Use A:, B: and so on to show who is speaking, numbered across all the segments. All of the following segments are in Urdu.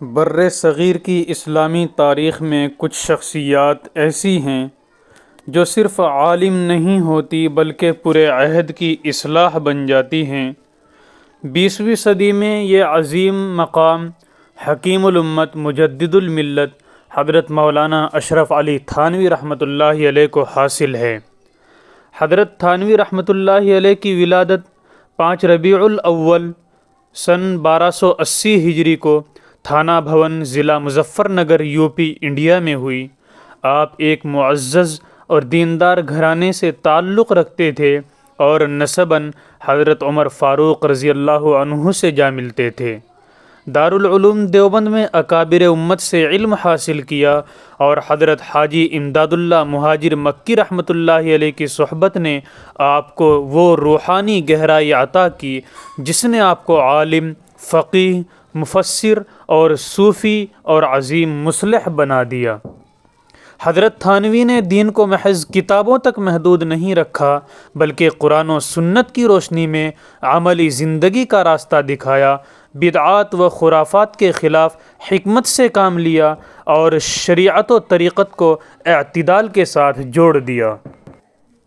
A: بر صغیر کی اسلامی تاریخ میں کچھ شخصیات ایسی ہیں جو صرف عالم نہیں ہوتی بلکہ پورے عہد کی اصلاح بن جاتی ہیں۔ 20ویں صدی میں یہ عظیم مقام حکیم الامت مجدد الملت حضرت مولانا اشرف علی تھانوی رحمۃ اللہ علیہ کو حاصل ہے۔ حضرت تھانوی رحمۃ اللہ علیہ کی ولادت 5 ربیع الاول سن 1280 ہجری کو تھانہ بھون ضلع مظفر نگر یوپی انڈیا میں ہوئی۔ آپ ایک معزز اور دیندار گھرانے سے تعلق رکھتے تھے اور نسباً حضرت عمر فاروق رضی اللہ عنہ سے جا ملتے تھے۔ دارالعلوم دیوبند میں اکابر امت سے علم حاصل کیا اور حضرت حاجی امداد اللہ مہاجر مکی رحمۃ اللہ علیہ کی صحبت نے آپ کو وہ روحانی گہرائی عطا کی جس نے آپ کو عالم، فقیہ، مفسر اور صوفی اور عظیم مصلح بنا دیا۔ حضرت تھانوی نے دین کو محض کتابوں تک محدود نہیں رکھا بلکہ قرآن و سنت کی روشنی میں عملی زندگی کا راستہ دکھایا، بدعات و خرافات کے خلاف حکمت سے کام لیا اور شریعت و طریقت کو اعتدال کے ساتھ جوڑ دیا۔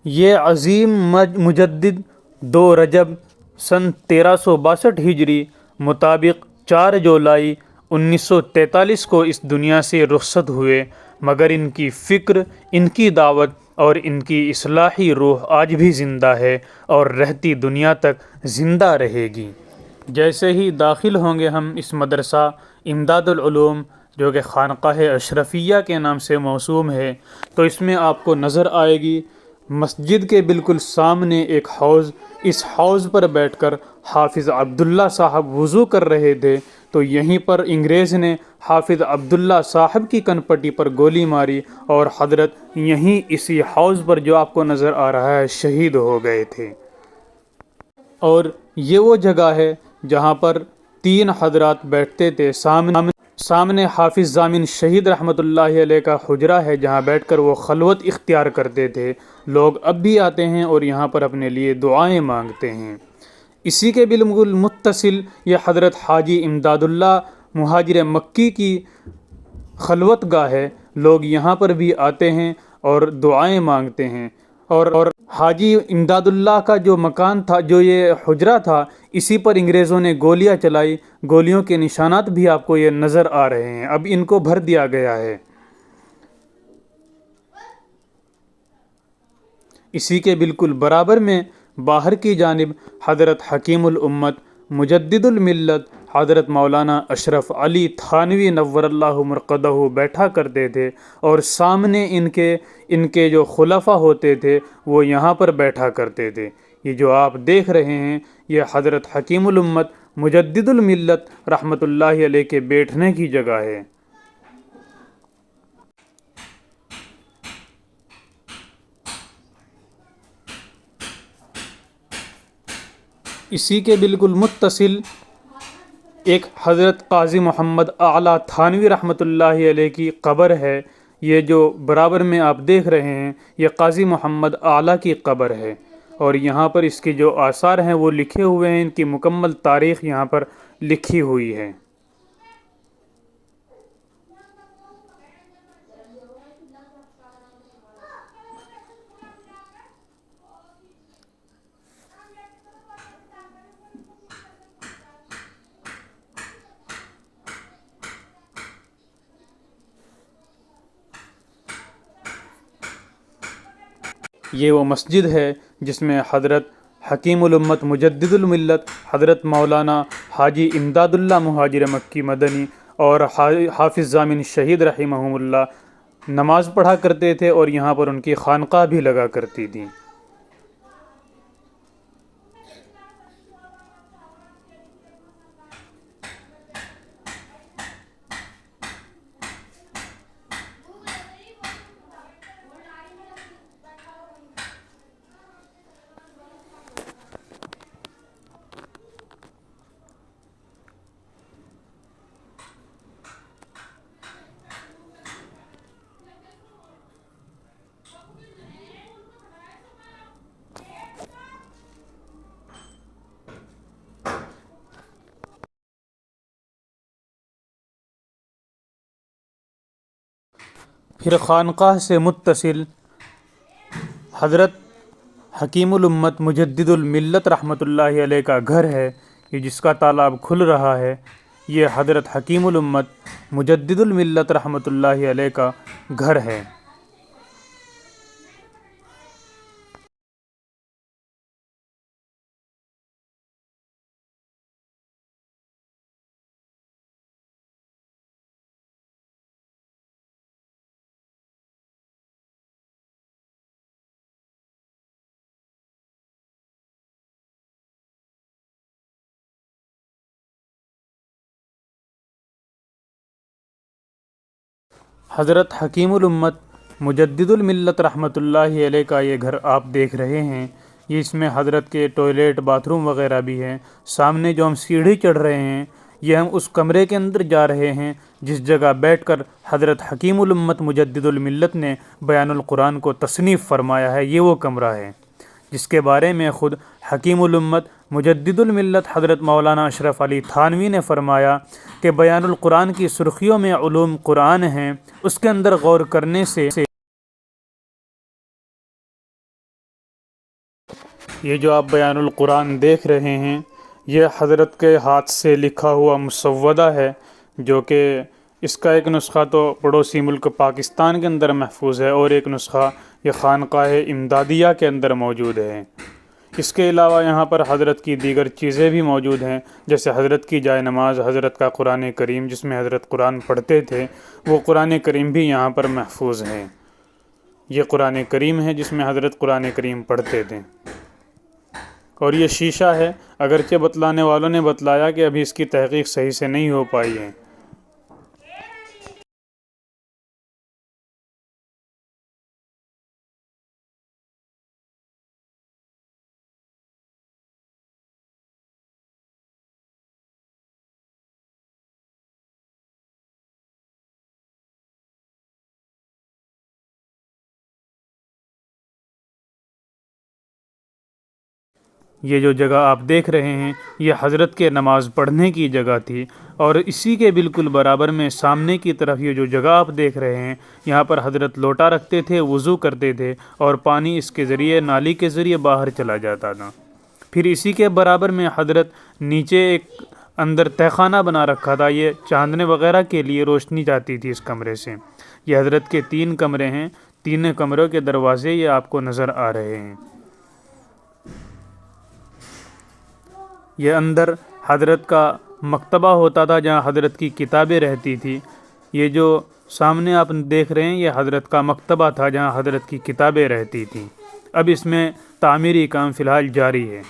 A: یہ عظیم مجدد 2 رجب سن 1362 ہجری مطابق 4 جولائی 1943 کو اس دنیا سے رخصت ہوئے، مگر ان کی فکر، ان کی دعوت اور ان کی اصلاحی روح آج بھی زندہ ہے اور رہتی دنیا تک زندہ رہے گی۔ جیسے ہی داخل ہوں گے ہم اس مدرسہ امداد العلوم جو کہ خانقاہ اشرفیہ کے نام سے موسوم ہے، تو اس میں آپ کو نظر آئے گی مسجد کے بالکل سامنے ایک حوض، اس حوض پر بیٹھ کر حافظ عبداللہ صاحب وضو کر رہے تھے، تو یہیں پر انگریز نے حافظ عبداللہ صاحب کی کنپٹی پر گولی ماری اور حضرت یہیں اسی حوض پر جو آپ کو نظر آ رہا ہے شہید ہو گئے تھے۔ اور یہ وہ جگہ ہے جہاں پر 3 حضرات بیٹھتے تھے۔ سامنے حافظ ضامن شہید رحمۃ اللہ علیہ کا حجرہ ہے جہاں بیٹھ کر وہ خلوت اختیار کرتے تھے۔ لوگ اب بھی آتے ہیں اور یہاں پر اپنے لیے دعائیں مانگتے ہیں۔ اسی کے بالکل متصل یہ حضرت حاجی امداد اللہ مہاجر مکی کی خلوت گاہ ہے۔ لوگ یہاں پر بھی آتے ہیں اور دعائیں مانگتے ہیں۔ اور حاجی امداد اللہ کا جو مکان تھا، جو یہ حجرہ تھا، اسی پر انگریزوں نے گولیاں چلائی۔ گولیوں کے نشانات بھی آپ کو یہ نظر آ رہے ہیں۔ اب ان کو بھر دیا گیا ہے۔ اسی کے بالکل برابر میں باہر کی جانب حضرت حکیم الامت مجدد الملت حضرت مولانا اشرف علی تھانوی نور اللہ مرقدہ بیٹھا کرتے تھے، اور سامنے ان کے جو خلفاء ہوتے تھے وہ یہاں پر بیٹھا کرتے تھے۔ یہ جو آپ دیکھ رہے ہیں یہ حضرت حکیم الامت مجدد الملت رحمۃ اللہ علیہ کے بیٹھنے کی جگہ ہے۔ اسی کے بالکل متصل ایک حضرت قاضی محمد اعلیٰ تھانوی رحمۃ اللہ علیہ کی قبر ہے۔ یہ جو برابر میں آپ دیکھ رہے ہیں یہ قاضی محمد اعلیٰ کی قبر ہے، اور یہاں پر اس کے جو آثار ہیں وہ لکھے ہوئے ہیں، ان کی مکمل تاریخ یہاں پر لکھی ہوئی ہے۔ یہ وہ مسجد ہے جس میں حضرت حکیم الامت مجدد الملت حضرت مولانا حاجی امداد اللہ مہاجر مکی مدنی اور حافظ ضامن شہید رحمہم اللہ نماز پڑھا کرتے تھے، اور یہاں پر ان کی خانقاہ بھی لگا کرتی تھی۔ پھر خانقاہ سے متصل حضرت حکیم الامت مجدد الملت رحمۃ اللہ علیہ کا گھر ہے، یہ جس کا تالا اب کھل رہا ہے، یہ حضرت حکیم الامت مجدد الملت رحمۃ اللہ علیہ کا گھر ہے۔ حضرت حکیم الامت مجدد الملت رحمۃ اللہ علیہ کا یہ گھر آپ دیکھ رہے ہیں، یہ اس میں حضرت کے ٹوائلٹ باتھ روم وغیرہ بھی ہیں۔ سامنے جو ہم سیڑھی چڑھ رہے ہیں، یہ ہم اس کمرے کے اندر جا رہے ہیں جس جگہ بیٹھ کر حضرت حکیم الامت مجدد الملت نے بیان القرآن کو تصنیف فرمایا ہے، یہ وہ کمرہ ہے جس کے بارے میں خود حکیم الامت مجدد الملت حضرت مولانا اشرف علی تھانوی نے فرمایا کہ بیان القرآن کی سرخیوں میں علوم قرآن ہیں، اس کے اندر غور کرنے سے یہ جو آپ بیان القرآن دیکھ رہے ہیں، یہ حضرت کے ہاتھ سے لکھا ہوا مسودہ ہے، جو کہ اس کا ایک نسخہ تو پڑوسی ملک پاکستان کے اندر محفوظ ہے، اور ایک نسخہ یہ خانقاہ امدادیہ کے اندر موجود ہے۔ اس کے علاوہ یہاں پر حضرت کی دیگر چیزیں بھی موجود ہیں، جیسے حضرت کی جائے نماز، حضرت کا قرآن کریم جس میں حضرت قرآن پڑھتے تھے، وہ قرآن کریم بھی یہاں پر محفوظ ہیں۔ یہ قرآن کریم ہے جس میں حضرت قرآن کریم پڑھتے تھے، اور یہ شیشہ ہے، اگرچہ بتلانے والوں نے بتلایا کہ ابھی اس کی تحقیق صحیح سے نہیں ہو پائی ہے۔ یہ جو جگہ آپ دیکھ رہے ہیں، یہ حضرت کے نماز پڑھنے کی جگہ تھی، اور اسی کے بالکل برابر میں سامنے کی طرف یہ جو جگہ آپ دیکھ رہے ہیں، یہاں پر حضرت لوٹا رکھتے تھے، وضو کرتے تھے، اور پانی اس کے ذریعے نالی کے ذریعے باہر چلا جاتا تھا۔ پھر اسی کے برابر میں حضرت نیچے ایک اندر تہہ خانہ بنا رکھا تھا، یہ چاندنے وغیرہ کے لیے روشنی جاتی تھی اس کمرے سے۔ یہ حضرت کے 3 کمرے ہیں، تینوں کمروں کے دروازے یہ آپ کو نظر آ رہے ہیں۔ یہ اندر حضرت کا مکتبہ ہوتا تھا جہاں حضرت کی کتابیں رہتی تھی۔ یہ جو سامنے آپ دیکھ رہے ہیں، یہ حضرت کا مکتبہ تھا جہاں حضرت کی کتابیں رہتی تھیں۔ اب اس میں تعمیری کام فی الحال جاری ہے۔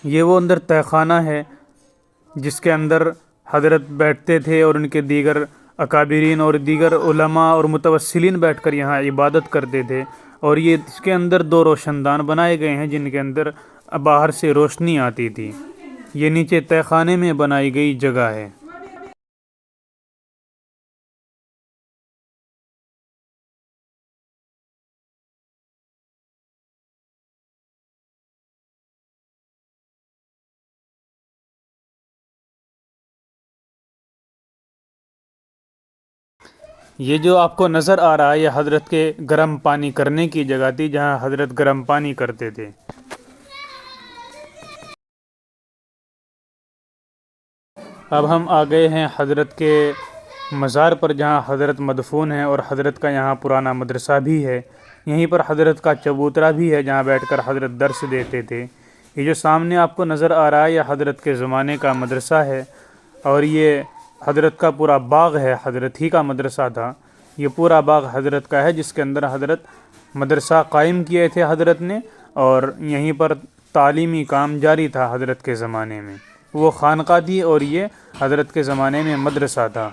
A: یہ وہ اندر تہہ خانہ ہے جس کے اندر حضرت بیٹھتے تھے، اور ان کے دیگر اکابرین اور دیگر علماء اور متوسلین بیٹھ کر یہاں عبادت کرتے تھے، اور یہ اس کے اندر 2 روشن دان بنائے گئے ہیں جن کے اندر باہر سے روشنی آتی تھی۔ یہ نیچے تہہ خانے میں بنائی گئی جگہ ہے۔ یہ جو آپ کو نظر آ رہا ہے، یہ حضرت کے گرم پانی کرنے کی جگہ تھی جہاں حضرت گرم پانی کرتے تھے۔ اب ہم آ گئے ہیں حضرت کے مزار پر جہاں حضرت مدفون ہیں، اور حضرت کا یہاں پرانا مدرسہ بھی ہے۔ یہیں پر حضرت کا چبوترا بھی ہے جہاں بیٹھ کر حضرت درس دیتے تھے۔ یہ جو سامنے آپ کو نظر آ رہا ہے، یہ حضرت کے زمانے کا مدرسہ ہے، اور یہ حضرت کا پورا باغ ہے، حضرت ہی کا مدرسہ تھا۔ یہ پورا باغ حضرت کا ہے جس کے اندر حضرت مدرسہ قائم کیے تھے حضرت نے، اور یہیں پر تعلیمی کام جاری تھا حضرت کے زمانے میں۔ وہ خانقاہ تھی اور یہ حضرت کے زمانے میں مدرسہ تھا۔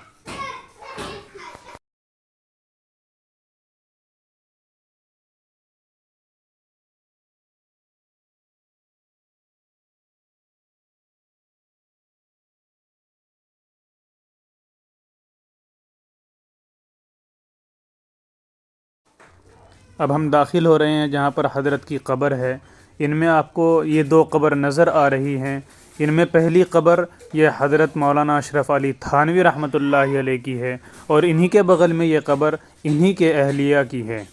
A: اب ہم داخل ہو رہے ہیں جہاں پر حضرت کی قبر ہے۔ ان میں آپ کو یہ دو قبر نظر آ رہی ہیں۔ ان میں پہلی قبر یہ حضرت مولانا اشرف علی تھانوی رحمۃ اللہ علیہ کی ہے، اور انہی کے بغل میں یہ قبر انہی کے اہلیہ کی ہے۔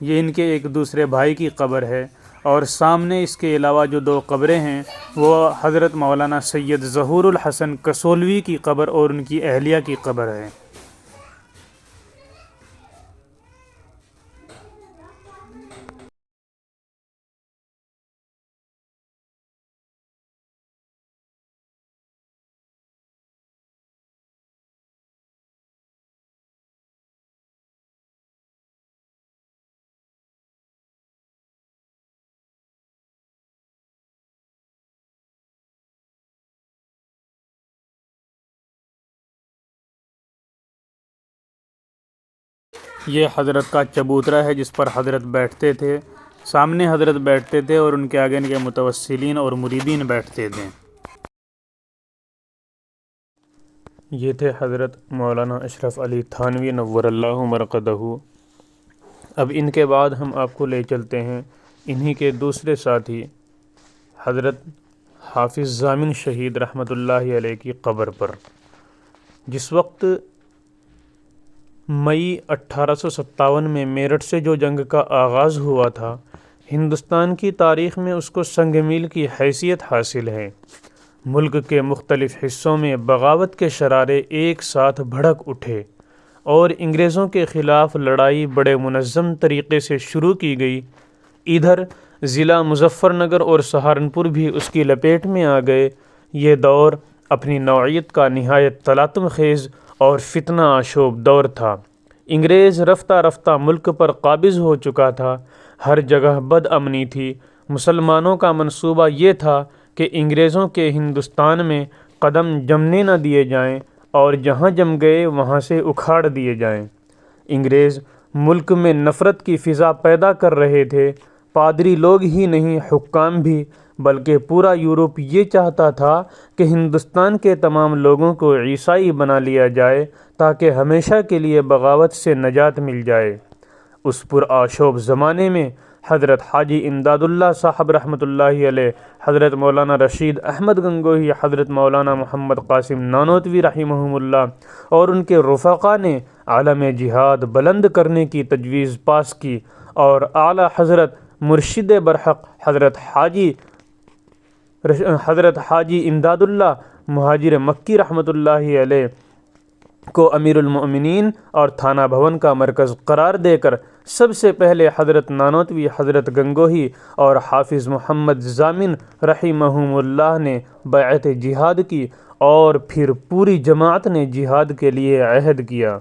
A: یہ ان کے ایک دوسرے بھائی کی قبر ہے، اور سامنے اس کے علاوہ جو دو قبریں ہیں وہ حضرت مولانا سید ظہور الحسن کسولوی کی قبر اور ان کی اہلیہ کی قبر ہے۔ یہ حضرت کا چبوترا ہے جس پر حضرت بیٹھتے تھے۔ سامنے حضرت بیٹھتے تھے اور ان کے آگے ان کے متوسلین اور مریدین بیٹھتے تھے۔ یہ تھے حضرت مولانا اشرف علی تھانوی نور اللہ مرقدہ۔ اب ان کے بعد ہم آپ کو لے چلتے ہیں انہی کے دوسرے ساتھی حضرت حافظ ضامن شہید رحمۃ اللہ علیہ کی قبر پر۔ جس وقت مئی 1857 میں میرٹھ سے جو جنگ کا آغاز ہوا تھا، ہندوستان کی تاریخ میں اس کو سنگ میل کی حیثیت حاصل ہے۔ ملک کے مختلف حصوں میں بغاوت کے شرارے ایک ساتھ بھڑک اٹھے اور انگریزوں کے خلاف لڑائی بڑے منظم طریقے سے شروع کی گئی۔ ادھر ضلع مظفر نگر اور سہارنپور بھی اس کی لپیٹ میں آ گئے۔ یہ دور اپنی نوعیت کا نہایت تلاطم خیز اور فتنہ آشوب دور تھا۔ انگریز رفتہ رفتہ ملک پر قابض ہو چکا تھا۔ ہر جگہ بد امنی تھی۔ مسلمانوں کا منصوبہ یہ تھا کہ انگریزوں کے ہندوستان میں قدم جمنے نہ دیے جائیں اور جہاں جم گئے وہاں سے اکھاڑ دیے جائیں۔ انگریز ملک میں نفرت کی فضا پیدا کر رہے تھے۔ پادری لوگ ہی نہیں، حکام بھی، بلکہ پورا یورپ یہ چاہتا تھا کہ ہندوستان کے تمام لوگوں کو عیسائی بنا لیا جائے تاکہ ہمیشہ کے لیے بغاوت سے نجات مل جائے۔ اس پرآشوب زمانے میں حضرت حاجی امداد اللہ صاحب رحمۃ اللہ علیہ، حضرت مولانا رشید احمد گنگوہی، حضرت مولانا محمد قاسم نانوتوی رحمہم اللہ اور ان کے رفقا نے عالم جہاد بلند کرنے کی تجویز پاس کی، اور اعلیٰ حضرت مرشد برحق حضرت حاجی امداد اللہ مہاجر مکی رحمۃ اللہ علیہ کو امیر المؤمنین اور تھانہ بھون کا مرکز قرار دے کر سب سے پہلے حضرت نانوتوی، حضرت گنگوہی اور حافظ محمد ضامن رحمہم اللہ نے بیعت جہاد کی، اور پھر پوری جماعت نے جہاد کے لیے عہد کیا۔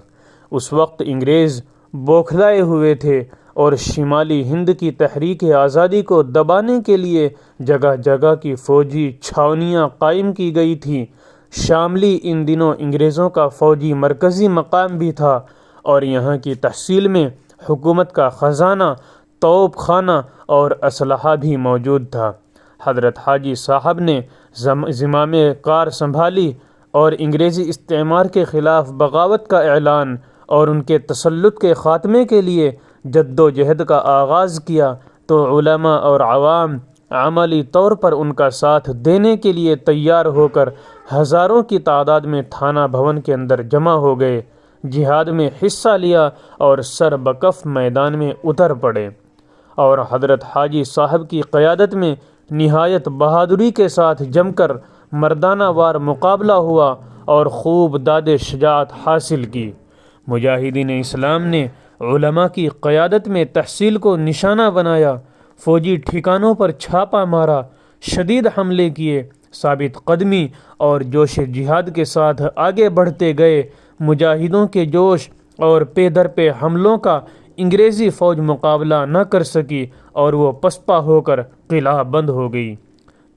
A: اس وقت انگریز بوکھلائے ہوئے تھے اور شمالی ہند کی تحریک آزادی کو دبانے کے لیے جگہ جگہ کی فوجی چھاونیاں قائم کی گئی تھیں۔ شاملی ان دنوں انگریزوں کا فوجی مرکزی مقام بھی تھا، اور یہاں کی تحصیل میں حکومت کا خزانہ، توپ خانہ اور اسلحہ بھی موجود تھا۔ حضرت حاجی صاحب نے زمام کار سنبھالی اور انگریزی استعمار کے خلاف بغاوت کا اعلان اور ان کے تسلط کے خاتمے کے لیے جد و جہد کا آغاز کیا، تو علماء اور عوام عملی طور پر ان کا ساتھ دینے کے لیے تیار ہو کر ہزاروں کی تعداد میں تھانہ بھون کے اندر جمع ہو گئے، جہاد میں حصہ لیا اور سر بکف میدان میں اتر پڑے، اور حضرت حاجی صاحب کی قیادت میں نہایت بہادری کے ساتھ جم کر مردانہ وار مقابلہ ہوا اور خوب داد شجاعت حاصل کی۔ مجاہدین اسلام نے علماء کی قیادت میں تحصیل کو نشانہ بنایا، فوجی ٹھکانوں پر چھاپا مارا، شدید حملے کیے، ثابت قدمی اور جوش جہاد کے ساتھ آگے بڑھتے گئے۔ مجاہدوں کے جوش اور پے در پہ حملوں کا انگریزی فوج مقابلہ نہ کر سکی اور وہ پسپا ہو کر قلعہ بند ہو گئی۔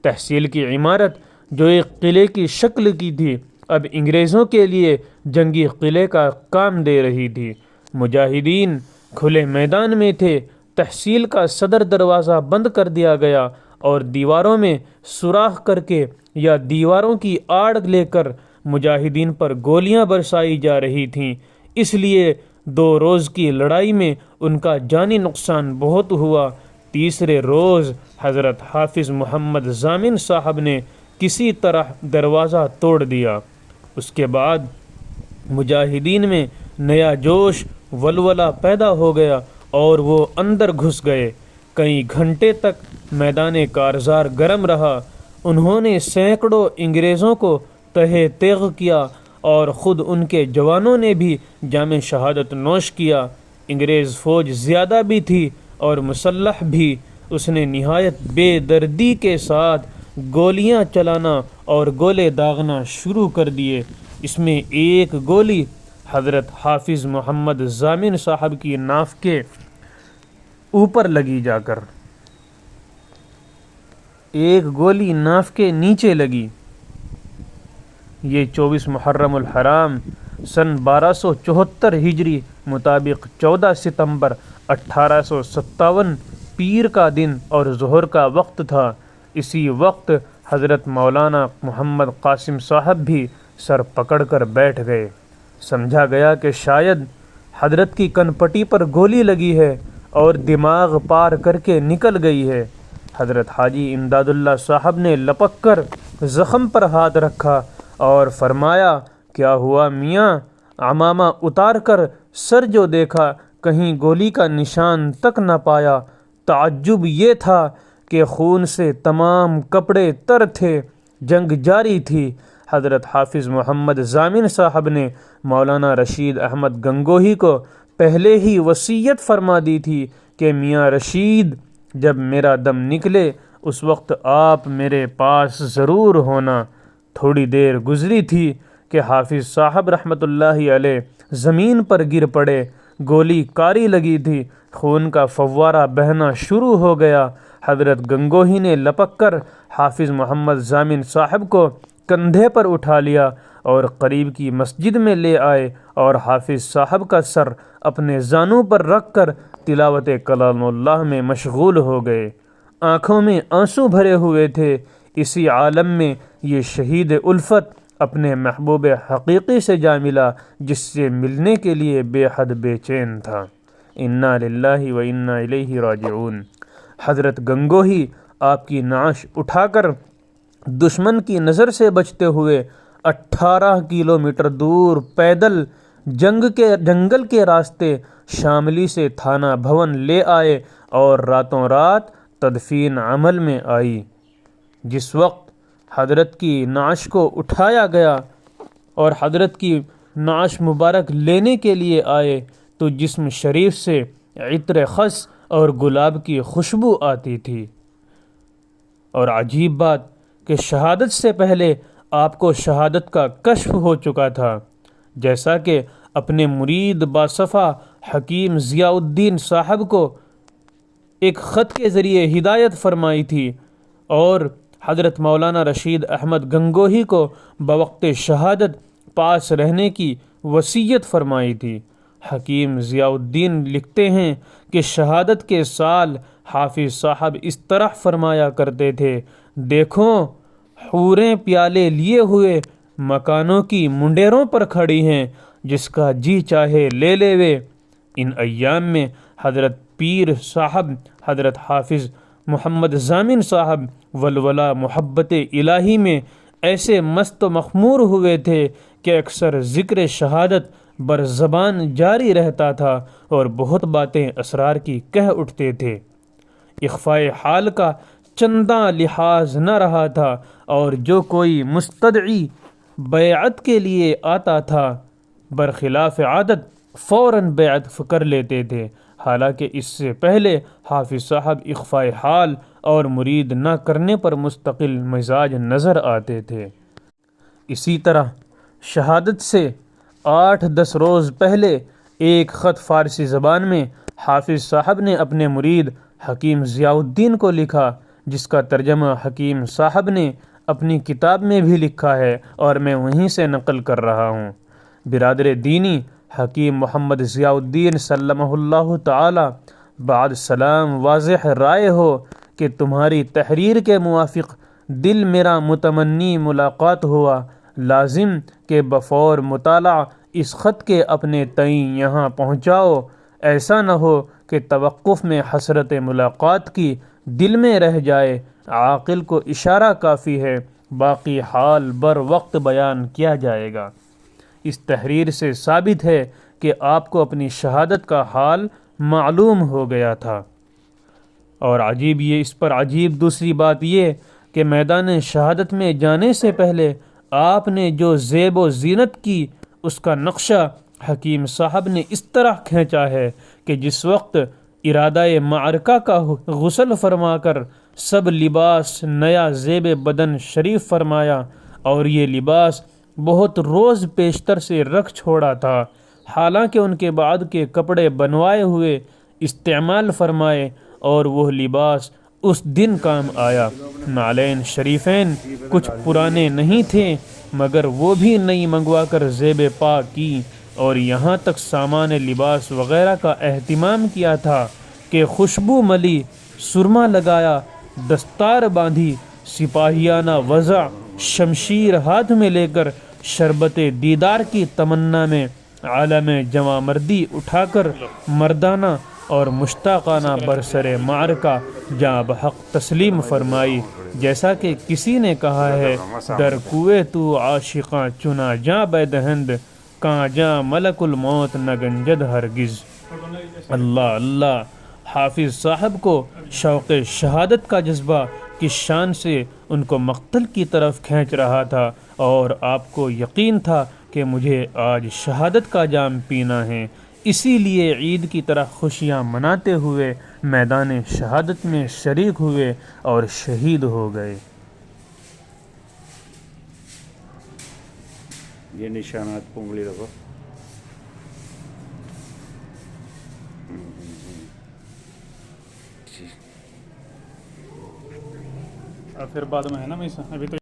A: تحصیل کی عمارت جو ایک قلعے کی شکل کی تھی، اب انگریزوں کے لیے جنگی قلعے کا کام دے رہی تھی۔ مجاہدین کھلے میدان میں تھے۔ تحصیل کا صدر دروازہ بند کر دیا گیا اور دیواروں میں سوراخ کر کے یا دیواروں کی آڑ لے کر مجاہدین پر گولیاں برسائی جا رہی تھیں۔ اس لیے 2 روز کی لڑائی میں ان کا جانی نقصان بہت ہوا۔ تیسرے روز حضرت حافظ محمد ضامن صاحب نے کسی طرح دروازہ توڑ دیا۔ اس کے بعد مجاہدین میں نیا جوش ولولہ پیدا ہو گیا اور وہ اندر گھس گئے۔ کئی گھنٹے تک میدان کارزار گرم رہا۔ انہوں نے سینکڑوں انگریزوں کو تہہ تیغ کیا اور خود ان کے جوانوں نے بھی جام شہادت نوش کیا۔ انگریز فوج زیادہ بھی تھی اور مسلح بھی۔ اس نے نہایت بے دردی کے ساتھ گولیاں چلانا اور گولے داغنا شروع کر دیے۔ اس میں ایک گولی حضرت حافظ محمد ضامن صاحب کی ناف کے اوپر لگی، جا کر ایک گولی ناف کے نیچے لگی۔ یہ 24 محرم الحرام سن 1274 ہجری مطابق 14 ستمبر 1857 پیر کا دن اور ظہر کا وقت تھا۔ اسی وقت حضرت مولانا محمد قاسم صاحب بھی سر پکڑ کر بیٹھ گئے۔ سمجھا گیا کہ شاید حضرت کی کنپٹی پر گولی لگی ہے اور دماغ پار کر کے نکل گئی ہے۔ حضرت حاجی امداد اللہ صاحب نے لپک کر زخم پر ہاتھ رکھا اور فرمایا، کیا ہوا میاں؟ عمامہ اتار کر سر جو دیکھا، کہیں گولی کا نشان تک نہ پایا۔ تعجب یہ تھا کہ خون سے تمام کپڑے تر تھے، جنگ جاری تھی۔ حضرت حافظ محمد ضامن صاحب نے مولانا رشید احمد گنگوہی کو پہلے ہی وصیت فرما دی تھی کہ میاں رشید، جب میرا دم نکلے اس وقت آپ میرے پاس ضرور ہونا۔ تھوڑی دیر گزری تھی کہ حافظ صاحب رحمۃ اللہ علیہ زمین پر گر پڑے۔ گولی کاری لگی تھی، خون کا فوارہ بہنا شروع ہو گیا۔ حضرت گنگوہی نے لپک کر حافظ محمد ضامن صاحب کو کندھے پر اٹھا لیا اور قریب کی مسجد میں لے آئے اور حافظ صاحب کا سر اپنے زانوں پر رکھ کر تلاوت کلام اللہ میں مشغول ہو گئے۔ آنکھوں میں آنسو بھرے ہوئے تھے۔ اسی عالم میں یہ شہید الفت اپنے محبوب حقیقی سے جا ملا، جس سے ملنے کے لیے بے حد بے چین تھا۔ انا للہ و انا الیہ راجعون۔ حضرت گنگوہی آپ کی نعش اٹھا کر دشمن کی نظر سے بچتے ہوئے 18 کلومیٹر دور پیدل جنگل کے راستے شاملی سے تھانہ بھون لے آئے اور راتوں رات تدفین عمل میں آئی۔ جس وقت حضرت کی نعش کو اٹھایا گیا اور حضرت کی نعش مبارک لینے کے لیے آئے تو جسم شریف سے عطر خس اور گلاب کی خوشبو آتی تھی۔ اور عجیب بات کہ شہادت سے پہلے آپ کو شہادت کا کشف ہو چکا تھا، جیسا کہ اپنے مرید باصفا حکیم ضیاء الدین صاحب کو ایک خط کے ذریعے ہدایت فرمائی تھی اور حضرت مولانا رشید احمد گنگوہی کو بوقت شہادت پاس رہنے کی وصیت فرمائی تھی۔ حکیم ضیاء الدین لکھتے ہیں کہ شہادت کے سال حافظ صاحب اس طرح فرمایا کرتے تھے، دیکھو حوریں پیالے لیے ہوئے مکانوں کی منڈیروں پر کھڑی ہیں، جس کا جی چاہے لے لے وے۔ ان ایام میں حضرت پیر صاحب حضرت حافظ محمد ضامن صاحب ولولہ محبت الہی میں ایسے مست و مخمور ہوئے تھے کہ اکثر ذکر شہادت بر زبان جاری رہتا تھا اور بہت باتیں اسرار کی کہہ اٹھتے تھے۔ اخفاء حال کا چنداں لحاظ نہ رہا تھا اور جو کوئی مستدعی بیعت کے لیے آتا تھا برخلاف عادت فوراً بیعت کر لیتے تھے، حالانکہ اس سے پہلے حافظ صاحب اخفاء حال اور مرید نہ کرنے پر مستقل مزاج نظر آتے تھے۔ اسی طرح شہادت سے 8-10 روز پہلے ایک خط فارسی زبان میں حافظ صاحب نے اپنے مرید حکیم ضیاء الدین کو لکھا، جس کا ترجمہ حکیم صاحب نے اپنی کتاب میں بھی لکھا ہے اور میں وہیں سے نقل کر رہا ہوں۔ برادر دینی، حکیم محمد ضیاء الدین سلمہ اللہ تعالی بعد سلام واضح رائے ہو کہ تمہاری تحریر کے موافق دل میرا متمنی ملاقات ہوا، لازم کہ بفور مطالعہ اس خط کے اپنے تئیں یہاں پہنچاؤ، ایسا نہ ہو کہ توقف میں حسرت ملاقات کی دل میں رہ جائے۔ عاقل کو اشارہ کافی ہے، باقی حال بر وقت بیان کیا جائے گا۔ اس تحریر سے ثابت ہے کہ آپ کو اپنی شہادت کا حال معلوم ہو گیا تھا۔ اور اس پر عجیب دوسری بات یہ کہ میدان شہادت میں جانے سے پہلے آپ نے جو زیب و زینت کی، اس کا نقشہ حکیم صاحب نے اس طرح کھینچا ہے کہ جس وقت ارادہ معرکہ کا غسل فرما کر سب لباس نیا زیب بدن شریف فرمایا، اور یہ لباس بہت روز پیشتر سے رکھ چھوڑا تھا، حالانکہ ان کے بعد کے کپڑے بنوائے ہوئے استعمال فرمائے، اور وہ لباس اس دن کام آیا۔ نعلین شریفین کچھ پرانے نہیں تھے، مگر وہ بھی نئی منگوا کر زیب پا کی، اور یہاں تک سامان لباس وغیرہ کا اہتمام کیا تھا کہ خوشبو ملی، سرما لگایا، دستار باندھی، سپاہیانہ وضع، شمشیر ہاتھ میں لے کر شربت دیدار کی تمنا میں عالم جواں مردی اٹھا کر مردانہ اور مشتاقانہ برسر معرکہ جاں بحق تسلیم فرمائی، جیسا کہ کسی نے کہا ہے: در کوئے تو عاشقاں چنا جاں بے دہند، کاں جاں ملک الموت نہ گنجد ہرگز۔ اللہ اللہ! حافظ صاحب کو شوق شہادت کا جذبہ کس شان سے ان کو مقتل کی طرف کھینچ رہا تھا، اور آپ کو یقین تھا کہ مجھے آج شہادت کا جام پینا ہے، اسی لیے عید کی طرح خوشیاں مناتے ہوئے میدان شہادت میں شریک ہوئے اور شہید ہو گئے۔
B: یہ نشانات پونگلی رکھو۔
A: پھر بعد میں ہے نا ابھی تو